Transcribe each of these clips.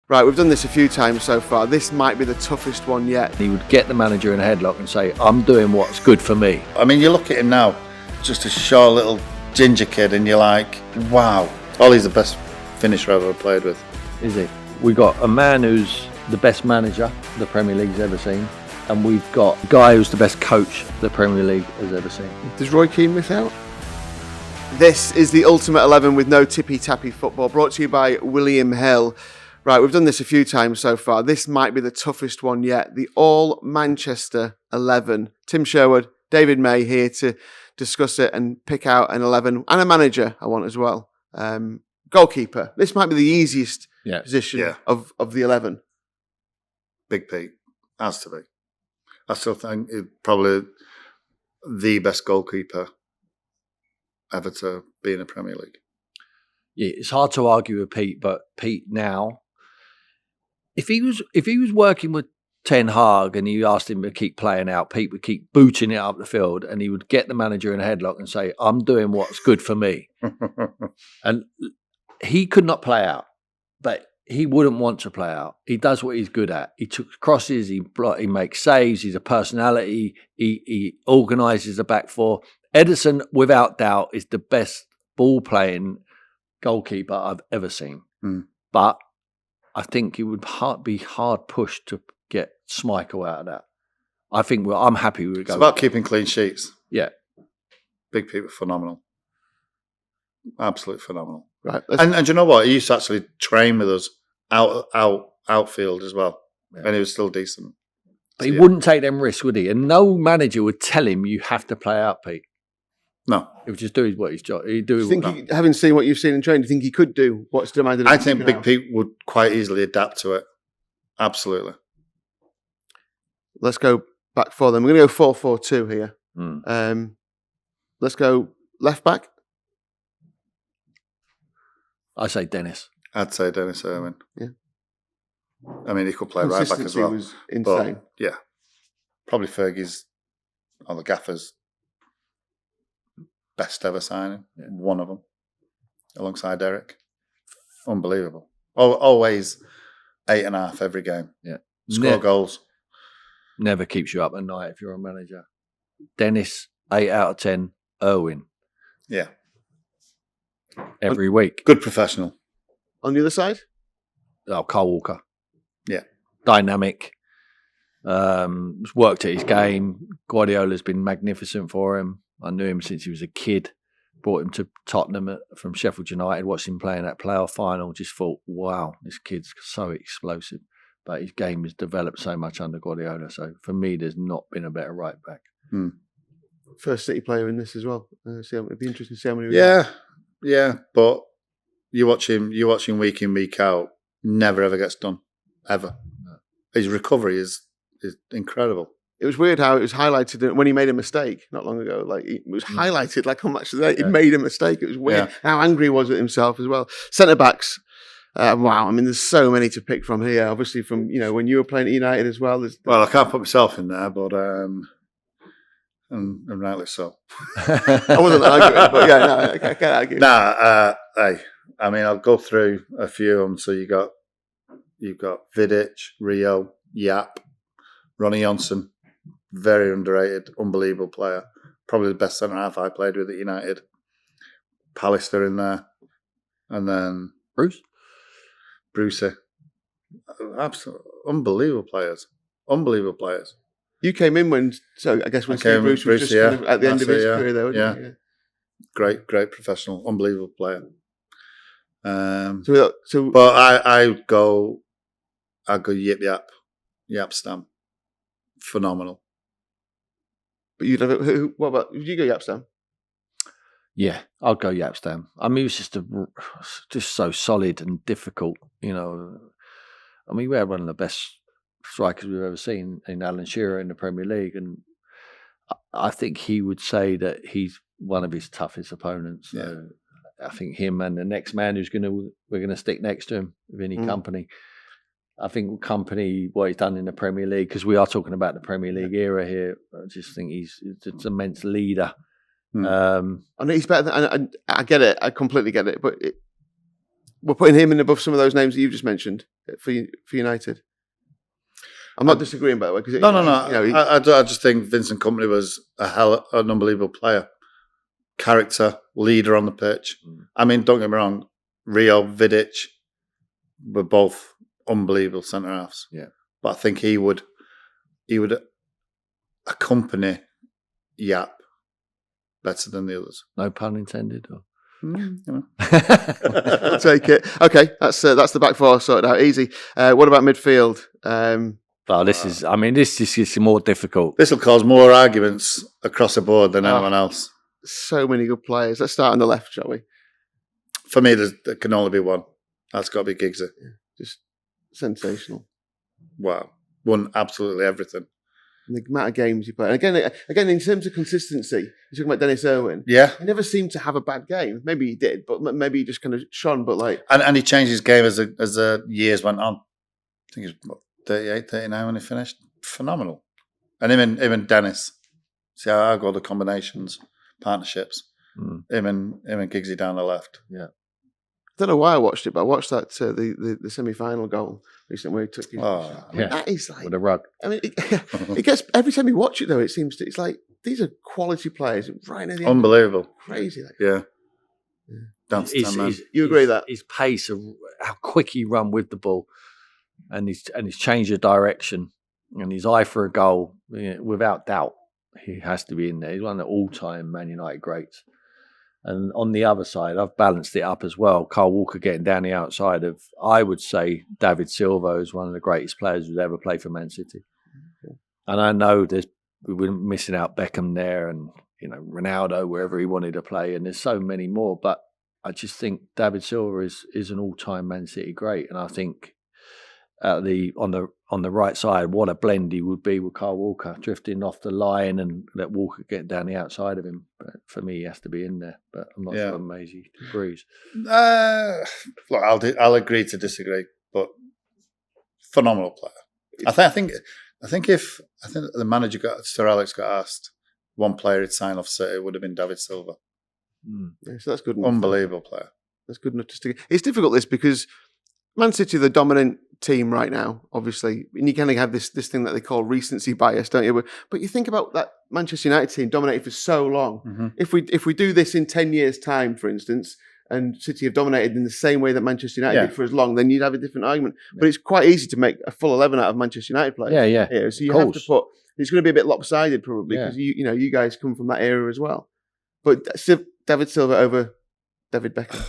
Right, we've done this a few times so far. This might be the toughest one yet. He would get the manager in a headlock and say, I'm doing what's good for me. I mean, you look at him now, just a short little ginger kid, and you're like, wow. Ollie's the best finisher I've ever played with. Is he? We got a man who's the best manager the Premier League's ever seen, and we've got a guy who's the best coach the Premier League has ever seen. Does Roy Keane miss out? This is the Ultimate 11 with No Tippy Tappy Football, brought to you by William Hill. Right, we've done this a few times so far. This might be the toughest one yet. The All Manchester 11. Tim Sherwood, David May here to discuss it and pick out an 11 and a manager I want as well. Goalkeeper. This might be the easiest position of the 11. Big Pete. Has to be. I still think he's probably the best goalkeeper ever to be in the Premier League. Yeah, it's hard to argue with Pete, but Pete now, if he was working with Ten Hag and you asked him to keep playing out, Pete would keep booting it up the field, and he would get the manager in a headlock and say, I'm doing what's good for me. And he could not play out, but he wouldn't want to play out. He does what he's good at. He took crosses, he makes saves, he's a personality, he organises the back four. Ederson, without doubt, is the best ball-playing goalkeeper I've ever seen. But I think it would be hard pushed to get Schmeichel out of that. I think I'm happy with it. It's about keeping clean sheets. Yeah. Big people, phenomenal. Absolutely phenomenal. Right. And you know what? He used to actually train with us outfield as well. Yeah. And he was still decent. But he wouldn't take them risks, would he? And no manager would tell him you have to play out, Pete. No. He would just do what his job. He'd do having seen what you've seen in training, do you think he could do what's demanded of him? I think Big Pete would quite easily adapt to it. Absolutely. Let's go back for them. We're going to go 4-4-2 here. Let's go left back. I say Dennis. I'd say Dennis Irwin. Yeah. I mean, he could play right back as well. Was insane. But, yeah. Probably Fergie's, or the Gaffer's, best ever signing. Yeah. One of them. Alongside Eric. Unbelievable. Always 8.5 every game. Yeah. Score goals. Never keeps you up at night if you're a manager. Dennis, 8 out of 10. Irwin. Yeah. Every week. Good professional. On the other side? Oh, Carl Walker. Yeah. Dynamic. Worked at his game. Guardiola's been magnificent for him. I knew him since he was a kid. Brought him to Tottenham from Sheffield United. Watched him play in that playoff final. Just thought, wow, this kid's so explosive. But his game has developed so much under Guardiola. So for me, there's not been a better right back. First City player in this as well. It'd be interesting to see how many. Yeah. But you watch him week in, week out. Never ever gets done, ever. No. His recovery is incredible. It was weird how it was highlighted when he made a mistake not long ago. Like it was highlighted like on Match of the Day. He made a mistake. It was weird how angry he was at himself as well. Centre backs. Wow, I mean, there's so many to pick from here. Obviously, from when you were playing at United as well. Well, I can't put myself in there, but and rightly so. I wasn't arguing, but I can't argue. Hey, I mean, I'll go through a few of them. So you've got Vidic, Rio, Yap, Ronnie Johnson, very underrated, unbelievable player. Probably the best centre half I played with at United. Pallister in there, and then Brucey. Absolutely unbelievable players. Unbelievable players. You came in when Steve Bruce was just kind of at the end of his career, though, wasn't he? Great professional, unbelievable player. But I go Yap Stam, phenomenal. But you'd have who? What about? Would you go Yap Stam? Yeah, I'll go Yap Stam. I mean, he was just so solid and difficult. I mean, we had one of the best strikers we've ever seen in Alan Shearer in the Premier League, and I think he would say that he's one of his toughest opponents. Yeah. So I think him and the next man we're gonna stick next to him, Vinny Company. I think Company, what he's done in the Premier League, because we are talking about the Premier League era here. I just think he's an immense leader. I know he's better than. I get it. I completely get it. But we're putting him in above some of those names that you've just mentioned for United. I'm not disagreeing, by the way. Cause No. I just think Vincent Kompany was an unbelievable player. Character, leader on the pitch. I mean, don't get me wrong, Rio, Vidic were both unbelievable centre-halves. Yeah. But I think he would accompany Yap better than the others. No pun intended. Or? I'll take it. Okay, that's the back four sorted out. Easy. What about midfield? Well, this is more difficult. This will cause more arguments across the board than anyone else. So many good players. Let's start on the left, shall we? For me, there can only be one. That's got to be Giggsy. Just sensational. Wow. Won absolutely everything. And the amount of games he played. And again, in terms of consistency, you're talking about Dennis Irwin. Yeah. He never seemed to have a bad game. Maybe he did, but maybe he just kind of shone. But like, and he changed his game as the years went on. I think he was 38, 39 when he finished. Phenomenal. And him and Dennis. See how I go the combinations, partnerships. Him and Giggsy down the left. Yeah. I don't know why I watched it, but I watched that the semi-final goal recently where he took his shot. I mean, that is like with a rug. I mean, it gets every time you watch it though. It seems it's like these are quality players right near the end. Unbelievable, crazy. Like, yeah. Down to 10 man. You agree that his pace of how quick he run with the ball, and his change of direction, and his eye for a goal, without doubt, he has to be in there. He's one of the all-time Man United greats. And on the other side, I've balanced it up as well. Kyle Walker getting down the outside of, I would say, David Silva is one of the greatest players who's ever played for Man City. Okay. And I know we're missing out Beckham there and Ronaldo wherever he wanted to play, and there's so many more. But I just think David Silva is an all-time Man City great, and I think on the right side, what a blend he would be with Kyle Walker drifting off the line and let Walker get down the outside of him. But for me, he has to be in there. But I'm not sure Maisie agrees. Look, I'll agree to disagree, but phenomenal player. I think the manager Sir Alex got asked one player he'd sign off City, it would have been David Silva. Yeah, so that's good enough. Unbelievable player. That's good enough to. It's difficult this because Man City are the dominant team right now, obviously, and you kind of have this thing that they call recency bias, don't you? But you think about that Manchester United team dominated for so long. Mm-hmm. If we do this in 10 years' time, for instance, and City have dominated in the same way that Manchester United did for as long, then you'd have a different argument. But it's quite easy to make a full 11 out of Manchester United players. Yeah. So you have to put. It's going to be a bit lopsided probably because you guys come from that era as well. But David Silva over David Beckham.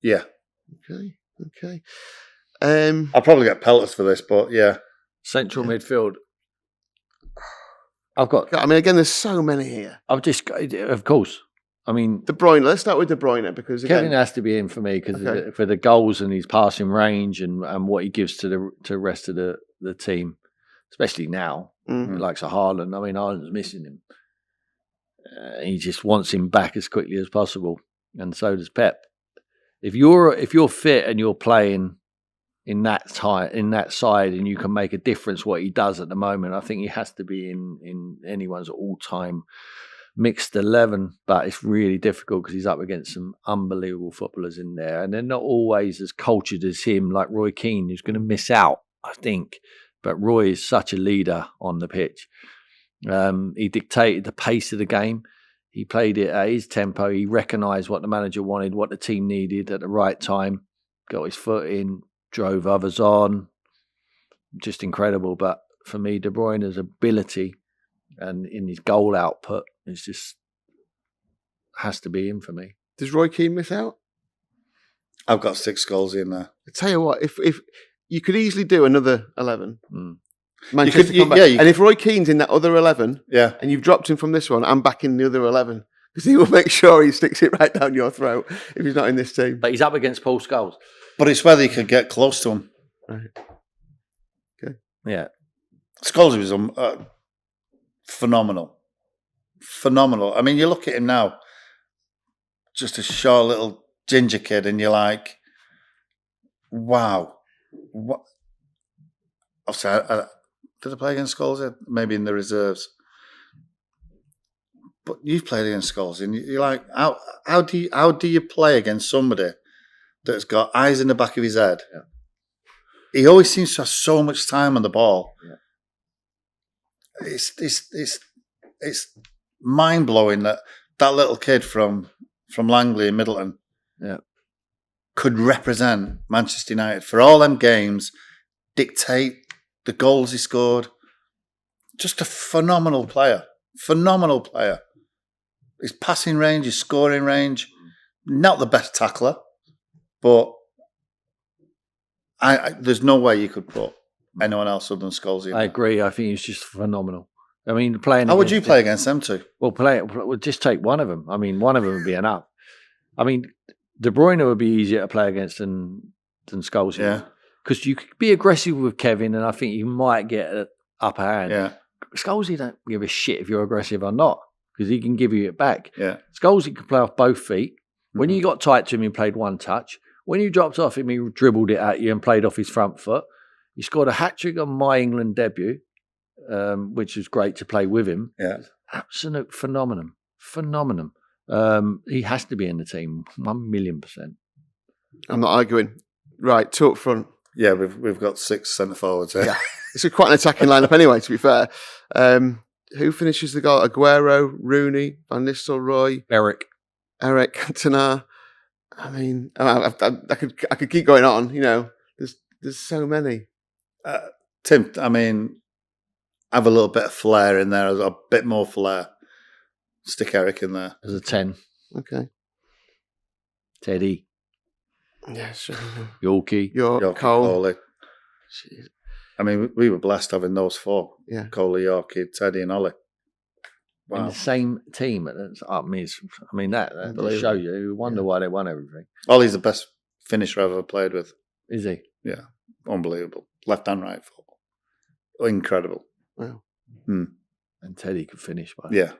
Yeah. Okay. I'll probably get pelters for this, but yeah. Central midfield. I've got. I mean, again, there's so many here. Of course. I mean, De Bruyne. Let's start with De Bruyne because Kevin has to be in for me because for the goals and his passing range and what he gives to the rest of the team, especially now. Mm-hmm. He likes a Haaland. I mean, Haaland's missing him. He just wants him back as quickly as possible, and so does Pep. If you're fit and you're playing in that side and you can make a difference what he does at the moment, I think he has to be in anyone's all-time mixed 11. But it's really difficult because he's up against some unbelievable footballers in there, and they're not always as cultured as him, like Roy Keane, who's going to miss out, I think. But Roy is such a leader on the pitch. He dictated the pace of the game. He played it at his tempo. He recognised what the manager wanted, what the team needed at the right time. Got his foot in, drove others on. Just incredible. But for me, De Bruyne's ability and in his goal output is just has to be in for me. Does Roy Keane miss out? I've got 6 goals in there. I tell you what, if you could easily do another 11. Manchester and if Roy Keane's in that other 11, and you've dropped him from this one, I'm back in the other 11 because he will make sure he sticks it right down your throat if he's not in this team. But he's up against Paul Scholes. But it's whether you could get close to him. Right. Okay. Yeah. Scholes was phenomenal. I mean, you look at him now, just a short little ginger kid, and you're like, wow. What? Obviously, did I play against Scholes? Maybe in the reserves. But you've played against Scholes, and you're like, how do you play against somebody that's got eyes in the back of his head? Yeah. He always seems to have so much time on the ball. Yeah. It's mind blowing that little kid from Langley in Middleton could represent Manchester United for all them games, dictate the goals he scored. Just a phenomenal player. Phenomenal player. His passing range, his scoring range, not the best tackler, but there's no way you could put anyone else other than Scholes in. I agree. I think he's just phenomenal. I mean, playing. How would you play against them two? Well, just take one of them. I mean, one of them would be enough. I mean, De Bruyne would be easier to play against than Scholes. Yeah. Because you could be aggressive with Kevin, and I think you might get an upper hand. Yeah. Scholesy don't give a shit if you're aggressive or not, because he can give you it back. Yeah. Scholesy can play off both feet. When you got tight to him, he played one touch. When you dropped off him, he dribbled it at you and played off his front foot. He scored a hat-trick on my England debut, which was great to play with him. Yeah. Absolute phenomenon. He has to be in the team, 1,000,000%. I'm not arguing. Right, two up front. Yeah, we've got 6 centre forwards here. Yeah. It's quite an attacking lineup anyway, to be fair. Who finishes the goal? Aguero, Rooney, Van Nistelrooy, Eric Cantona. I mean, I could keep going on. You know, there's so many. Tim, I mean, have a little bit of flair in there, a bit more flair. Stick Eric in there. as a 10. Okay. Teddy, Yeah, sure. Yorkie. York, Cole. Coley. Jeez. I mean, we were blessed having those 4. Yeah. Coley, Yorkie, Teddy and Ollie. In Wow. the same team. That just shows you. You wonder why they won everything. Ollie's the best finisher I've ever played with. Is he? Yeah. Unbelievable. Left and right football. Incredible. Wow. And Teddy could finish by Yeah.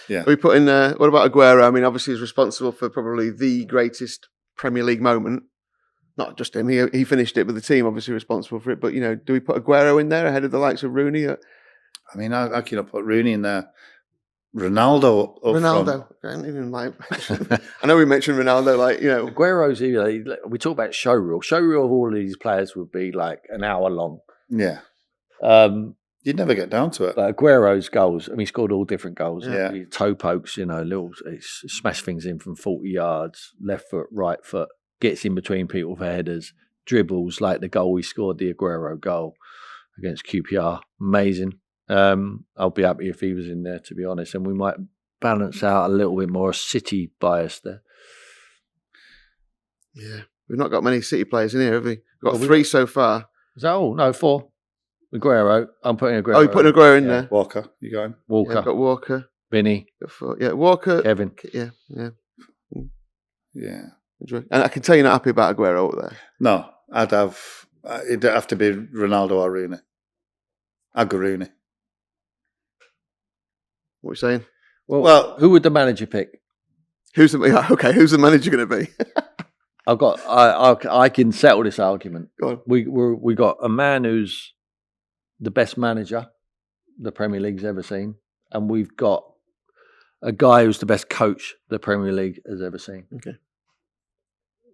Yeah. We put in, what about Aguero? I mean, obviously he's responsible for probably the greatest Premier League moment. Not just him, he finished it, but the team obviously responsible for it. But, you know, do we put Aguero in there ahead of the likes of Rooney? I mean, I cannot put Rooney in there. Ronaldo up Ronaldo. front. I don't even like. I know we mentioned Ronaldo, like, you know. Aguero's here. We talk about show reel. Show reel of all of these players would be like an hour long. Yeah. You'd never get down to it. But Aguero's goals, I mean, he scored all different goals. Yeah. He toe pokes, you know, little smash things in from 40 yards, left foot, right foot, gets in between people for headers, dribbles like the goal he scored, the Aguero goal against QPR. Amazing. I'll be happy if he was in there, to be honest, and we might balance out a little bit more City bias there. Yeah. We've not got many City players in here, have we? We've got 3 so far. Is that all? No, 4. Aguero. I'm putting Aguero. Oh, you're putting Aguero in there? Walker, you going? Walker. Yeah, I've got Walker. Vinny. Got 4. Yeah, Walker. Kevin. Yeah. Yeah. And I can tell you're not happy about Aguero up there. No, it'd have to be Ronaldo or Rooney. I'd go Rooney. What are you saying? Well, who would the manager pick? Who's the manager going to be? I can settle this argument. Go on. We got a man who's the best manager the Premier League's ever seen, and we've got a guy who's the best coach the Premier League has ever seen. Okay.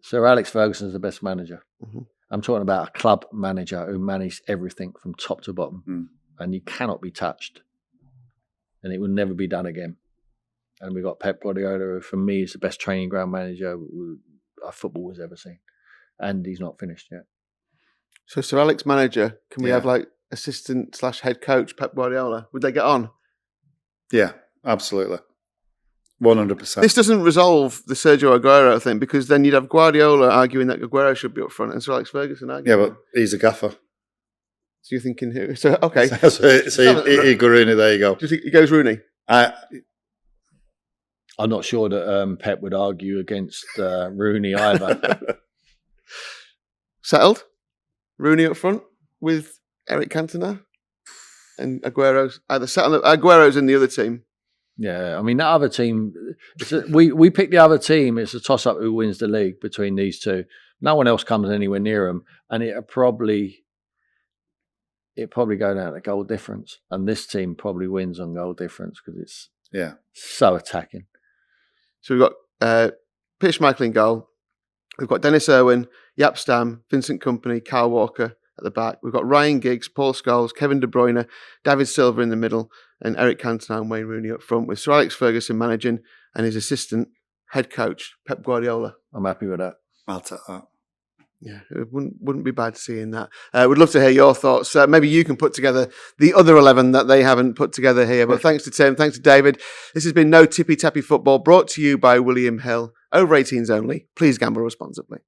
Sir Alex Ferguson's the best manager. Mm-hmm. I'm talking about a club manager who managed everything from top to bottom, and he cannot be touched, and it will never be done again. And we got Pep Guardiola, who for me is the best training ground manager football has ever seen, and he's not finished yet. So Sir Alex manager, can we have like assistant / head coach Pep Guardiola? Would they get on? Yeah, absolutely. 100%. This doesn't resolve the Sergio Aguero thing, because then you'd have Guardiola arguing that Aguero should be up front and Sir Alex Ferguson arguing. Yeah, but he's a gaffer. So you're thinking who? So, okay. so he go Rooney, there you go. Do you think he goes Rooney? I'm not sure that Pep would argue against Rooney either. Settled? Rooney up front with Eric Cantona and Aguero's either settled. Aguero's in the other team. Yeah, I mean, that other team, we picked the other team. It's a toss-up who wins the league between these two. No one else comes anywhere near them. And it'll probably, it probably go down to goal difference, and this team probably wins on goal difference because it's so attacking. So we've got Peter Schmeichel in goal. We've got Dennis Irwin, Jaap Stam, Vincent Kompany, Kyle Walker at the back. We've got Ryan Giggs, Paul Scholes, Kevin De Bruyne, David Silva in the middle, and Eric Cantona and Wayne Rooney up front, with Sir Alex Ferguson managing and his assistant head coach, Pep Guardiola. I'm happy with that. I'll take that. Yeah, it wouldn't be bad seeing that. We'd love to hear your thoughts. Maybe you can put together the other 11 that they haven't put together here. But thanks to Tim, thanks to David. This has been No Tippy Tappy Football, brought to you by William Hill. Over 18s only. Please gamble responsibly.